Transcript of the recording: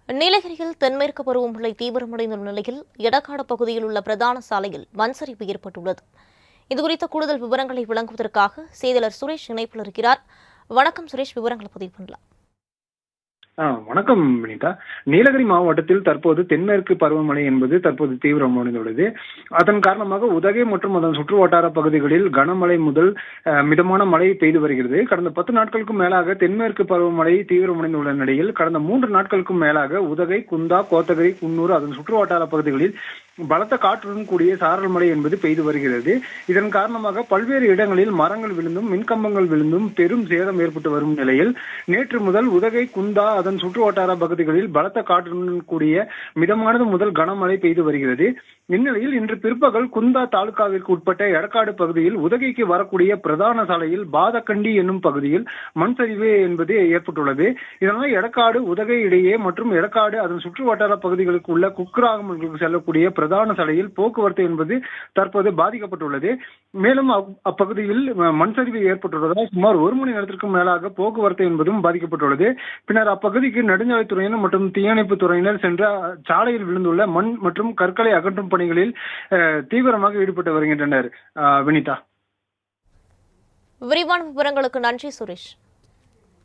நீலகிரியில் தென்மேற்கு பருவமழை தீவிரமடைந்துள்ள நிலையில் எடக்காடு பகுதியில் உள்ள பிரதான சாலையில் மண்சரிவு ஏற்பட்டுள்ளது. இதுகுறித்த கூடுதல் விவரங்களை வழங்குவதற்காக செய்தியாளர் சுரேஷ் இணைப்பில் இருக்கிறார். வணக்கம் சுரேஷ், விவரங்களை பதிவு பண்ணலாம். வணக்கம் வினிதா. நீலகிரி மாவட்டத்தில் தற்போது தென்மேற்கு பருவமழை என்பது தற்போது தீவிரமடைந்துள்ளது. அதன் காரணமாக உதகை மற்றும் அதன் சுற்று வட்டார பகுதிகளில் கனமழை முதல் மிதமான மழை பெய்து வருகிறது. கடந்த 10 நாட்களுக்கும் மேலாக தென்மேற்கு பருவமழை தீவிரமடைந்துள்ள நிலையில் கடந்த 3 நாட்களுக்கும் மேலாக உதகை, குந்தா, கோத்தகிரி, குன்னூர் அதன் சுற்று வட்டார பகுதிகளில் பலத்த காற்றுடன் கூடிய சாரல் மழை என்பது பெய்து வருகிறது. இதன் காரணமாக பல்வேறு இடங்களில் மரங்கள் விழுந்தும் மின்கம்பங்கள் விழுந்தும் பெரும் சேதம் ஏற்பட்டு வரும் நிலையில் நேற்று முதல் உதகை, குந்தா அதன் சுற்று வட்டார பகுதிகளில் பலத்த காற்றுடன் கூடிய மிதமானது முதல் கனமழை பெய்து வருகிறது. இந்நிலையில் இன்று பிற்பகல் குந்தா தாலுகாவிற்கு உட்பட்ட எடக்காடு பகுதியில் உதகைக்கு வரக்கூடிய பிரதான சாலையில் பாதக்கண்டி என்னும் பகுதியில் மண் சரிவு என்பது ஏற்பட்டுள்ளது. இதனால் எடக்காடு உதகை இடையே மற்றும் எடக்காடு அதன் சுற்று வட்டார பகுதிகளுக்கு உள்ள குக்கிராமங்களுக்கு செல்லக்கூடிய பிரதான சாலையில் போக்குவரத்து என்பது தற்போது பாதிக்கப்பட்டுள்ளது. மேலும் அப்பகுதியில் மண் சரிவு ஏற்பட்டுள்ளதால் சுமார் 1 மணி நேரத்திற்கும் மேலாக போக்குவரத்து என்பதும் பாதிக்கப்பட்டுள்ளது. பின்னர் அப்பகுதிக்கு நெடுஞ்சாலைத்துறையினர் மற்றும் தீயணைப்பு துறையினர் சென்ற சாலையில் விழுந்துள்ள மண் மற்றும் கற்களை அகற்றும் பணிகளில் தீவிரமாக ஈடுபட்டு வருகின்றனர். வினிதா, விரிவான விவரங்களுக்கு நன்றி சுரேஷ்.